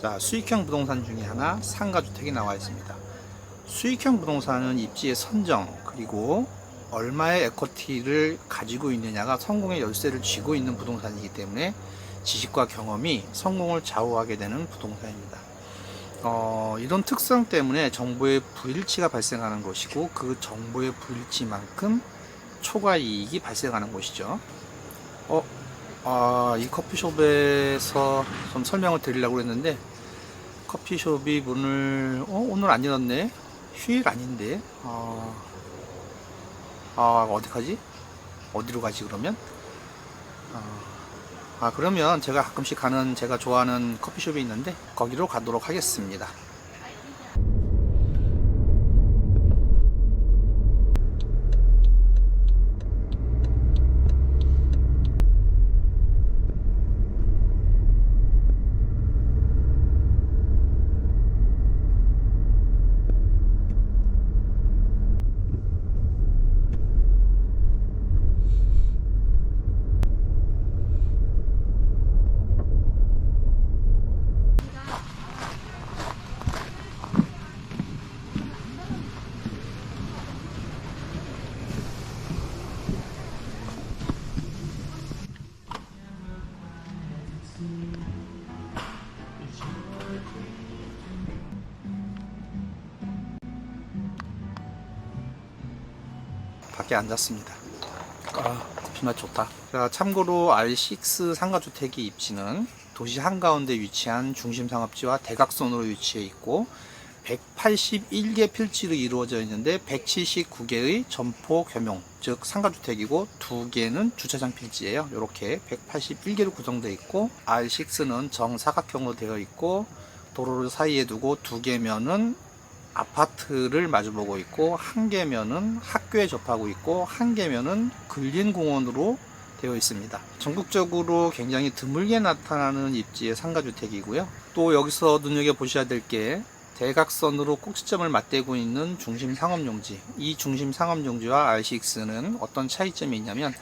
자, 수익형 부동산 중에 하나 상가주택이 나와 있습니다. 수익형 부동산은 입지의 선정 그리고 얼마의 에쿼티를 가지고 있느냐가 성공의 열쇠를 쥐고 있는 부동산이기 때문에 지식과 경험이 성공을 좌우하게 되는 부동산입니다. 이런 특성 때문에 정보의 불일치가 발생하는 것이고 그 정보의 불일치만큼 초과 이익이 발생하는 것이죠. 이 커피숍에서 좀 설명을 드리려고 했는데 커피숍이 문을 오늘 안 열었네. 휴일 아닌데. 어디가지? 어디로 가지 그러면? 그러면 제가 가끔씩 가는 제가 좋아하는 커피숍이 있는데 거기로 가도록 하겠습니다. 밖에 앉았습니다. 커피맛 좋다. 자, 참고로 R6 상가주택의 입지는 도시 한가운데 위치한 중심상업지와 대각선으로 위치해 있고 181개 필지로 이루어져 있는데 179개의 점포 겸용, 즉 상가주택이고 2개는 주차장 필지예요. 이렇게 181개로 구성되어 있고 R6는 정사각형으로 되어 있고 도로를 사이에 두고 2개면은 아파트를 마주보고 있고 1개면은 학교에 접하고 있고 1개면은 근린공원으로 되어 있습니다. 전국적으로 굉장히 드물게 나타나는 입지의 상가주택이고요. 또 여기서 눈여겨보셔야 될 게 대각선으로 꼭지점을 맞대고 있는 중심상업용지, 이 중심상업용지와 R6는 어떤 차이점이 있냐면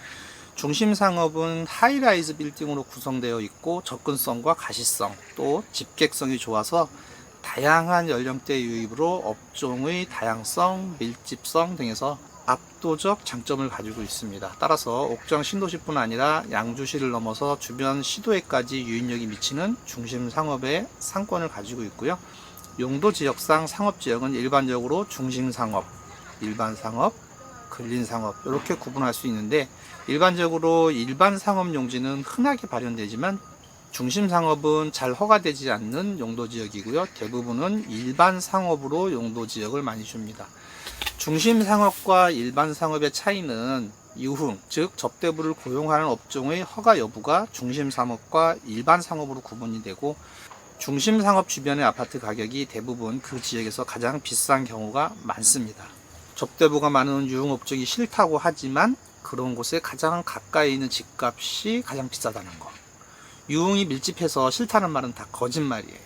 중심상업은 하이라이즈 빌딩으로 구성되어 있고 접근성과 가시성 또 집객성이 좋아서 다양한 연령대 유입으로 업종의 다양성, 밀집성 등에서 압도적 장점을 가지고 있습니다. 따라서 옥정 신도시뿐 아니라 양주시를 넘어서 주변 시도에까지 유인력이 미치는 중심 상업의 상권을 가지고 있고요. 용도 지역상 상업지역은 일반적으로 중심상업, 일반상업, 근린상업 이렇게 구분할 수 있는데 일반적으로 일반상업용지는 흔하게 발현되지만 중심상업은 잘 허가되지 않는 용도지역이고요. 대부분은 일반상업으로 용도지역을 많이 줍니다. 중심상업과 일반상업의 차이는 유흥, 즉 접대부를 고용하는 업종의 허가 여부가 중심상업과 일반상업으로 구분이 되고 중심상업 주변의 아파트 가격이 대부분 그 지역에서 가장 비싼 경우가 많습니다. 접대부가 많은 유흥업종이 싫다고 하지만 그런 곳에 가장 가까이 있는 집값이 가장 비싸다는 거. 유흥이 밀집해서 싫다는 말은 다 거짓말이에요.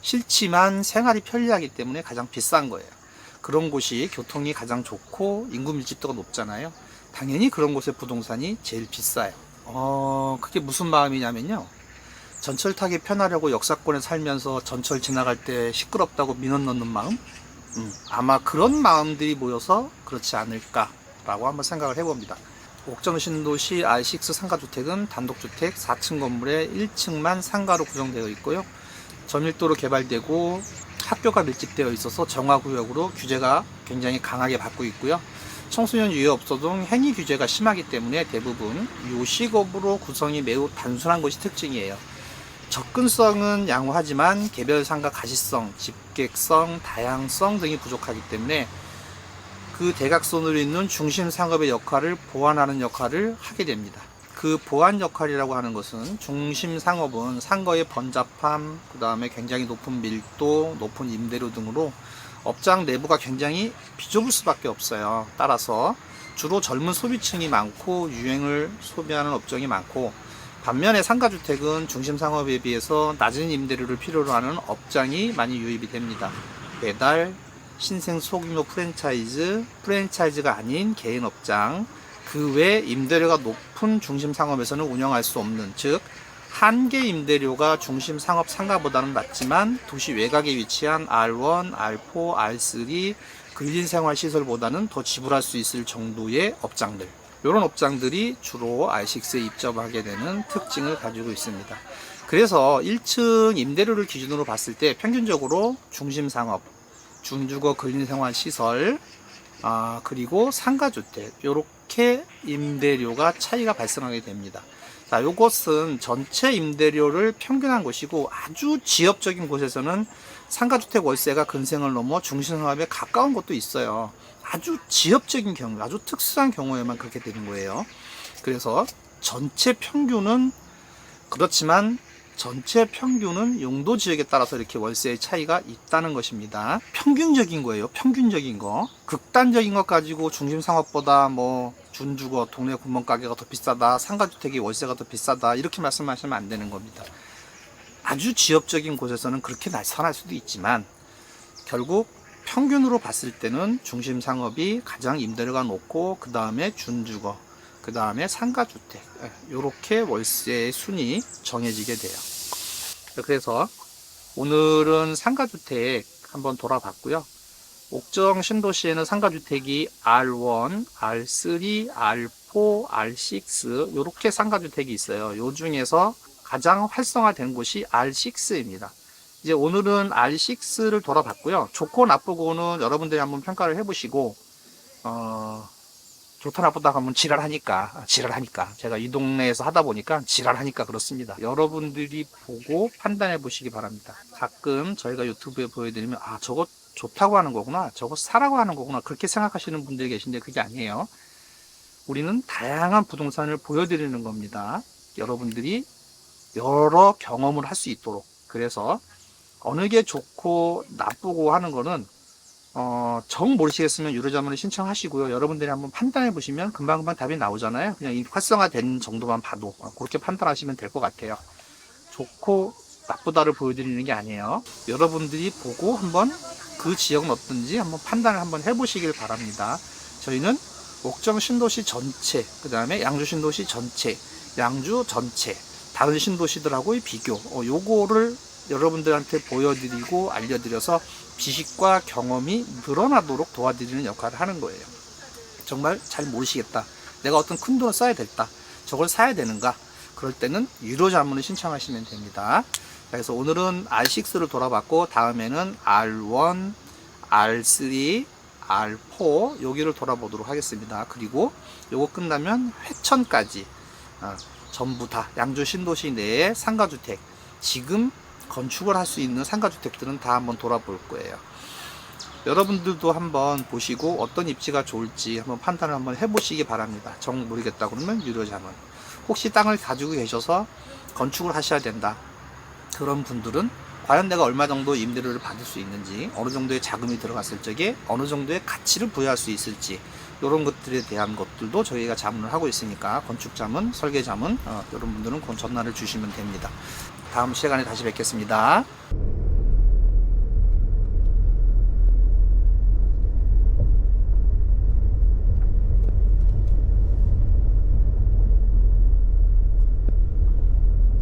싫지만 생활이 편리하기 때문에 가장 비싼 거예요. 그런 곳이 교통이 가장 좋고 인구 밀집도가 높잖아요. 당연히 그런 곳의 부동산이 제일 비싸요. 그게 무슨 마음이냐면요. 전철 타기 편하려고 역사권에 살면서 전철 지나갈 때 시끄럽다고 민원 넣는 마음? 아마 그런 마음들이 모여서 그렇지 않을까라고 한번 생각을 해봅니다. 옥정 신도시 R6 상가주택은 단독주택 4층 건물에 1층만 상가로 구성되어 있고요. 전밀도로 개발되고 학교가 밀집되어 있어서 정화구역으로 규제가 굉장히 강하게 받고 있고요. 청소년 유해업소 등 행위 규제가 심하기 때문에 대부분 요식업으로 구성이 매우 단순한 것이 특징이에요. 접근성은 양호하지만 개별 상가 가시성, 집객성, 다양성 등이 부족하기 때문에 그 대각선으로 있는 중심 상업의 역할을 보완하는 역할을 하게 됩니다. 그 보완 역할이라고 하는 것은 중심 상업은 상거의 번잡함, 그 다음에 굉장히 높은 밀도, 높은 임대료 등으로 업장 내부가 굉장히 비좁을 수밖에 없어요. 따라서 주로 젊은 소비층이 많고 유행을 소비하는 업종이 많고 반면에 상가주택은 중심 상업에 비해서 낮은 임대료를 필요로 하는 업장이 많이 유입이 됩니다. 배달, 신생 소규모 프랜차이즈가 아닌 개인 업장, 그 외 임대료가 높은 중심 상업에서는 운영할 수 없는, 즉 한개 임대료가 중심 상업 상가보다는 낮지만 도시 외곽에 위치한 R1, R4, R3 근린 생활 시설보다는 더 지불할 수 있을 정도의 업장들, 이런 업장들이 주로 R6에 입점하게 되는 특징을 가지고 있습니다. 그래서 1층 임대료를 기준으로 봤을 때 평균적으로 중심 상업, 준주거 근린 생활 시설, 그리고 상가주택, 이렇게 임대료가 차이가 발생하게 됩니다. 자, 요것은 전체 임대료를 평균한 것이고, 아주 지역적인 곳에서는 상가주택 월세가 근생을 넘어 중심상업에 가까운 곳도 있어요. 아주 지역적인 경우, 아주 특수한 경우에만 그렇게 되는 거예요. 그래서 전체 평균은 그렇지만 전체 평균은 용도 지역에 따라서 이렇게 월세의 차이가 있다는 것입니다. 평균적인 거예요. 평균적인 거. 극단적인 것 가지고 중심 상업보다 뭐 준주거, 동네 구멍가게가 더 비싸다, 상가주택이 월세가 더 비싸다, 이렇게 말씀하시면 안 되는 겁니다. 아주 지역적인 곳에서는 그렇게 나타날 수도 있지만 결국 평균으로 봤을 때는 중심 상업이 가장 임대료가 높고, 그 다음에 준주거, 그 다음에 상가주택, 이렇게 월세의 순위 정해지게 돼요. 그래서 오늘은 상가주택 한번 돌아봤고요. 옥정 신도시에는 상가주택이 R1, R3, R4, R6 이렇게 상가주택이 있어요. 요 중에서 가장 활성화된 곳이 R6입니다. 이제 오늘은 R6를 돌아봤고요. 좋고 나쁘고는 여러분들이 한번 평가를 해보시고, 좋다 나쁘다 하면 지랄하니까 제가 이 동네에서 하다 보니까 지랄하니까 그렇습니다. 여러분들이 보고 판단해 보시기 바랍니다. 가끔 저희가 유튜브에 보여드리면 저거 좋다고 하는 거구나, 저거 사라고 하는 거구나, 그렇게 생각하시는 분들이 계신데 그게 아니에요. 우리는 다양한 부동산을 보여드리는 겁니다. 여러분들이 여러 경험을 할 수 있도록. 그래서 어느 게 좋고 나쁘고 하는 거는 정 모르시겠으면 유료자문을 신청하시고요. 여러분들이 한번 판단해 보시면 금방금방 답이 나오잖아요. 그냥 이 활성화된 정도만 봐도 그렇게 판단하시면 될 것 같아요. 좋고 나쁘다를 보여드리는 게 아니에요. 여러분들이 보고 한번 그 지역은 어떤지 한번 판단을 한번 해보시길 바랍니다. 저희는 옥정 신도시 전체, 그 다음에 양주 신도시 전체, 양주 전체, 다른 신도시들하고의 비교, 요거를 여러분들한테 보여드리고 알려드려서 지식과 경험이 늘어나도록 도와드리는 역할을 하는 거예요. 정말 잘 모르시겠다, 내가 어떤 큰 돈을 써야 됐다, 저걸 사야 되는가, 그럴 때는 유료자문을 신청하시면 됩니다. 그래서 오늘은 R6를 돌아봤고, 다음에는 R1, R3, R4 여기를 돌아보도록 하겠습니다. 그리고 요거 끝나면 회천까지 전부 다 양주 신도시 내에 상가주택, 지금 건축을 할 수 있는 상가주택들은 다 한번 돌아볼 거예요. 여러분들도 한번 보시고 어떤 입지가 좋을지 한번 판단을 한번 해보시기 바랍니다. 정 모르겠다 그러면 유료자문, 혹시 땅을 가지고 계셔서 건축을 하셔야 된다 그런 분들은 과연 내가 얼마 정도 임대료를 받을 수 있는지, 어느 정도의 자금이 들어갔을 적에 어느 정도의 가치를 부여할 수 있을지, 이런 것들에 대한 것들도 저희가 자문을 하고 있으니까 건축자문, 설계자문, 이런 분들은 전화를 주시면 됩니다. 다음 시간에 다시 뵙겠습니다.